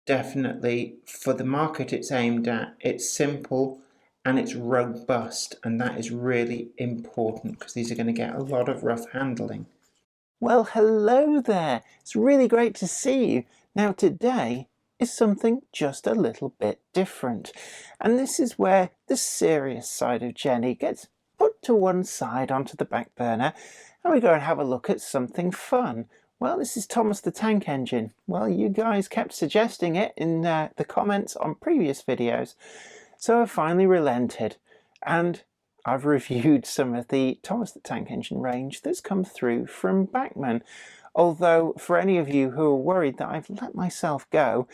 definitely for the market it's aimed at, it's simple and it's robust, and that is really important because these are going to get a lot of rough handling. Well, hello there. It's really great to see you. Now today is something just a little bit different. And this is where the serious side of Jenny gets put to one side onto the back burner, and we go and have a look at something fun. Well, this is Thomas the Tank Engine. Well, you guys kept suggesting it in the comments on previous videos. So I finally relented, and I've reviewed some of the Thomas the Tank Engine range that's come through from Bachmann. Although, for any of you who are worried that I've let myself go,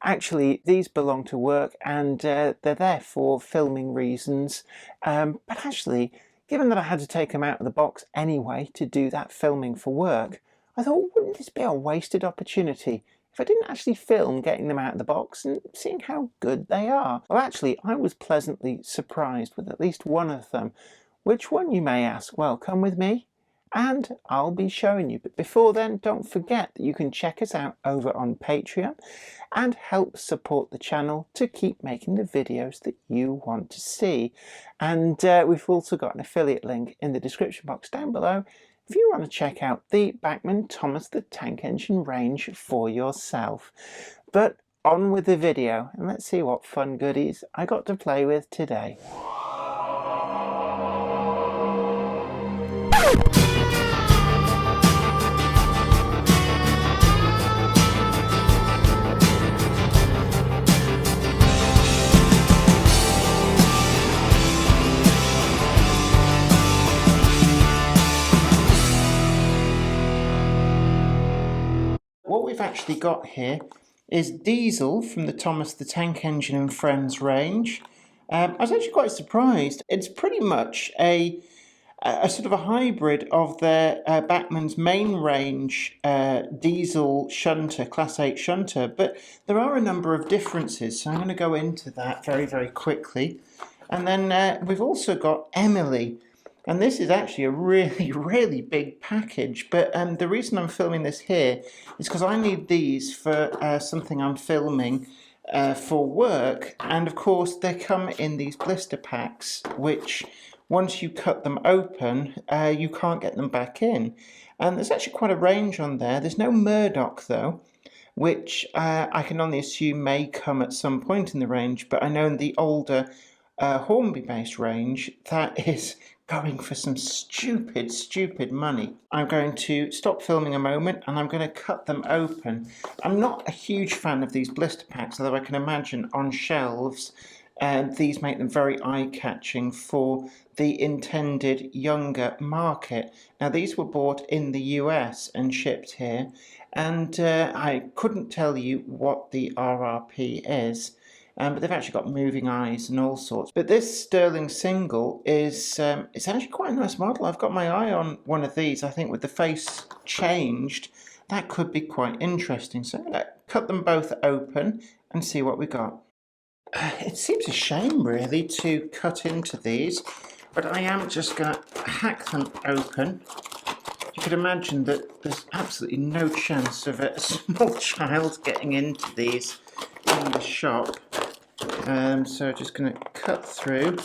actually these belong to work and they're there for filming reasons. But actually, given that I had to take them out of the box anyway to do that filming for work, I thought, wouldn't this be a wasted opportunity if I didn't actually film getting them out of the box and seeing how good they are? Well, actually, I was pleasantly surprised with at least one of them. Which one, you may ask? Well, come with me and I'll be showing you. But before then, don't forget that you can check us out over on Patreon and help support the channel to keep making the videos that you want to see. And we've also got an affiliate link in the description box down below if you want to check out the Bachmann Thomas the Tank Engine range for yourself. But on with the video, and let's see what fun goodies I got to play with today. What we've actually got here is Diesel from the Thomas the Tank Engine and Friends range. I was actually quite surprised. It's pretty much a sort of a hybrid of their Bachmann's main range diesel shunter, Class 8 shunter, but there are a number of differences, so I'm going to go into that very, very quickly. And then we've also got Emily. And this is actually a really, really big package, but the reason I'm filming this here is because I need these for something I'm filming for work, and of course they come in these blister packs, which once you cut them open, you can't get them back in. And there's actually quite a range on there. There's no Murdoch though, which I can only assume may come at some point in the range, but I know in the older Hornby-based range, that is going for some stupid money. I'm going to stop filming a moment and I'm going to cut them open. I'm not a huge fan of these blister packs, although I can imagine on shelves these make them very eye-catching for the intended younger market. Now these were bought in the US and shipped here, and I couldn't tell you what the RRP is. But they've actually got moving eyes and all sorts. But this Sterling single is it's actually quite a nice model. I've got my eye on one of these. I think with the face changed, that could be quite interesting. So I'm going to cut them both open and see what we got. It seems a shame really to cut into these, but I am just going to hack them open. You could imagine that there's absolutely no chance of a small child getting into these in the shop. So just going to cut through,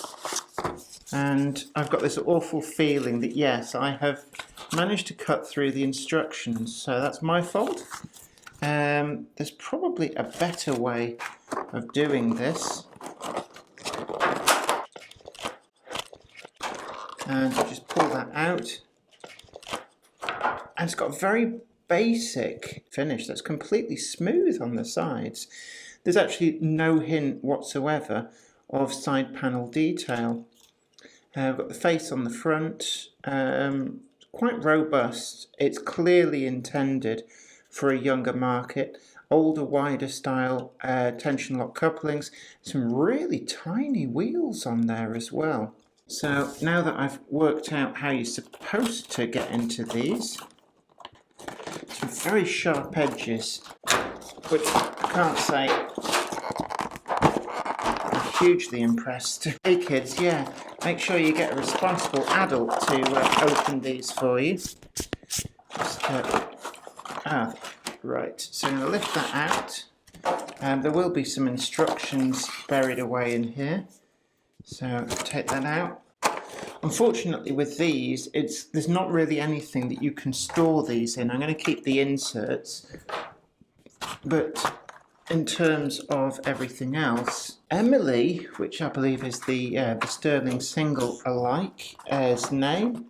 and I've got this awful feeling that yes, I have managed to cut through the instructions, so that's my fault. There's probably a better way of doing this, and you just pull that out, and it's got a very basic finish that's completely smooth on the sides. There's actually no hint whatsoever of side panel detail. I've got the face on the front, quite robust. It's clearly intended for a younger market. Older, wider style tension lock couplings. Some really tiny wheels on there as well. So now that I've worked out how you're supposed to get into these, some very sharp edges, which I can't say I'm hugely impressed. Hey kids, yeah, make sure you get a responsible adult to open these for you. Just, right, so I'm going to lift that out, There will be some instructions buried away in here, so take that out. Unfortunately with these, there's not really anything that you can store these in. I'm going to keep the inserts, but in terms of everything else, Emily, which I believe is the Sterling single alike as name,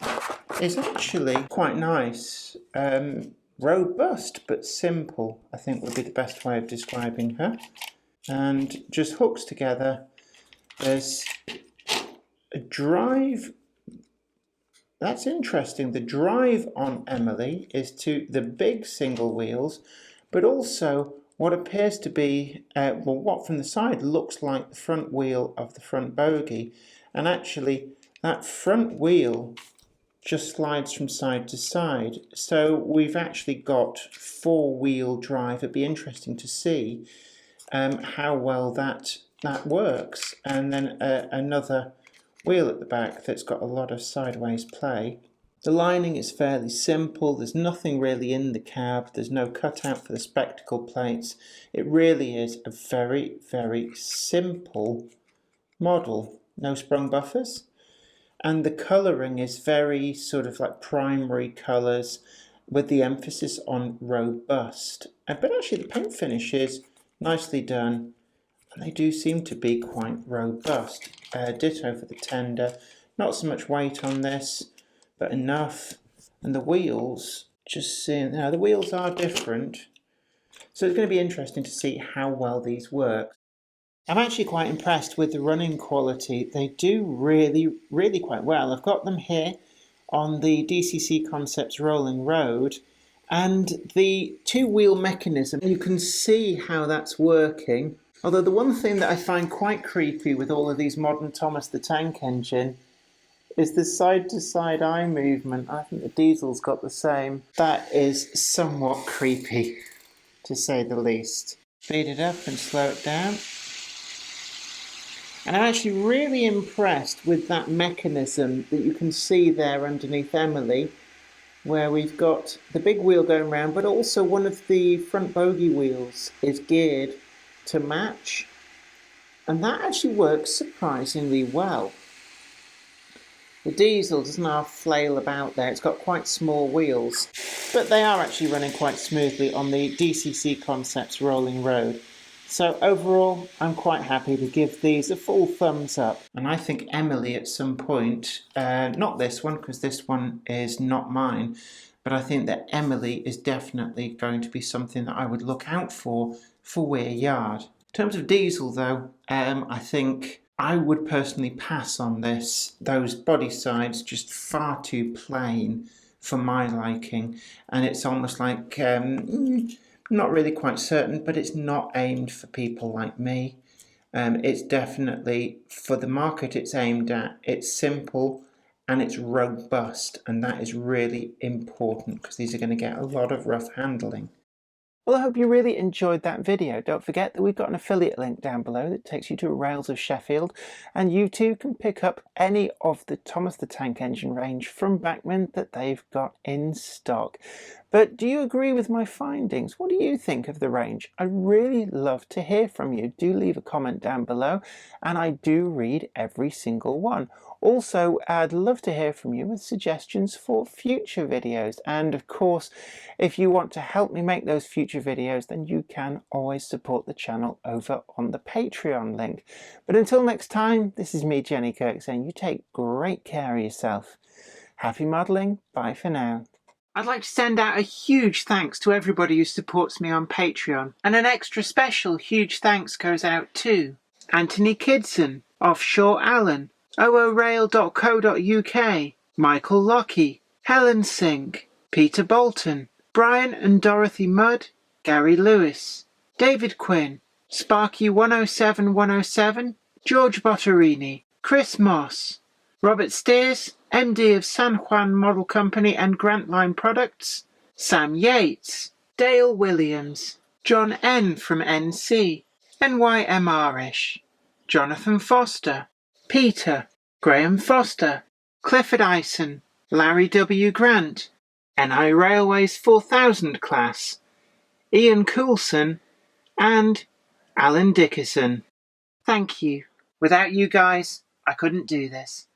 is actually quite nice. Robust but simple, I think would be the best way of describing her. And just hooks together. There's a drive. That's interesting. The drive on Emily is to the big single wheels, but also what appears to be, what from the side looks like the front wheel of the front bogie. And actually, that front wheel just slides from side to side. So we've actually got four-wheel drive. It'd be interesting to see how well that works. And then another wheel at the back that's got a lot of sideways play. The lining is fairly simple. There's nothing really in the cab. There's no cutout for the spectacle plates. It really is a very, very simple model. No sprung buffers. And the colouring is very sort of like primary colours with the emphasis on robust. But actually the paint finish is nicely done. And they do seem to be quite robust. Ditto for the tender. Not so much weight on this, but enough. And the wheels, just seeing, now the wheels are different. So it's going to be interesting to see how well these work. I'm actually quite impressed with the running quality. They do really, really quite well. I've got them here on the DCC Concepts Rolling Road. And the two-wheel mechanism, you can see how that's working. Although the one thing that I find quite creepy with all of these modern Thomas the Tank Engine is the side-to-side eye movement. I think the diesel's got the same. That is somewhat creepy, to say the least. Speed it up and slow it down. And I'm actually really impressed with that mechanism that you can see there underneath Emily, where we've got the big wheel going round, but also one of the front bogie wheels is geared to match. And that actually works surprisingly well. The diesel doesn't half flail about there. It's got quite small wheels, but they are actually running quite smoothly on the DCC Concepts Rolling Road. So overall, I'm quite happy to give these a full thumbs up. And I think Emily at some point, not this one, because this one is not mine, but I think that Emily is definitely going to be something that I would look out for Weir Yard. In terms of diesel though, I think I would personally pass on this. Those body sides just far too plain for my liking, and it's almost like not really quite certain, but it's not aimed for people like me. It's definitely for the market it's aimed at. It's simple and it's robust, and that is really important because these are going to get a lot of rough handling. Well, I hope you really enjoyed that video. Don't forget that we've got an affiliate link down below that takes you to Rails of Sheffield, and you too can pick up any of the Thomas the Tank Engine range from Bachmann that they've got in stock. But do you agree with my findings? What do you think of the range? I really love to hear from you. Do leave a comment down below, and I do read every single one. Also, I'd love to hear from you with suggestions for future videos, and of course, if you want to help me make those future videos, then you can always support the channel over on the Patreon link. But until next time, this is me, Jenny Kirk, saying you take great care of yourself. Happy modelling, bye for now. I'd like to send out a huge thanks to everybody who supports me on Patreon, and an extra special huge thanks goes out to Anthony Kidson, Offshore Allen, oorail.co.uk, Michael Lockie, Helen Sink, Peter Bolton, Brian and Dorothy Mudd, Gary Lewis, David Quinn, Sparky107107, George Botterini, Chris Moss, Robert Steers, MD of San Juan Model Company and Grantline Products, Sam Yates, Dale Williams, John N. from NC, NYMRish, Jonathan Foster, Peter, Graham Foster, Clifford Ison, Larry W. Grant, NI Railways 4000 class, Ian Coulson, and Alan Dickerson. Thank you. Without you guys, I couldn't do this.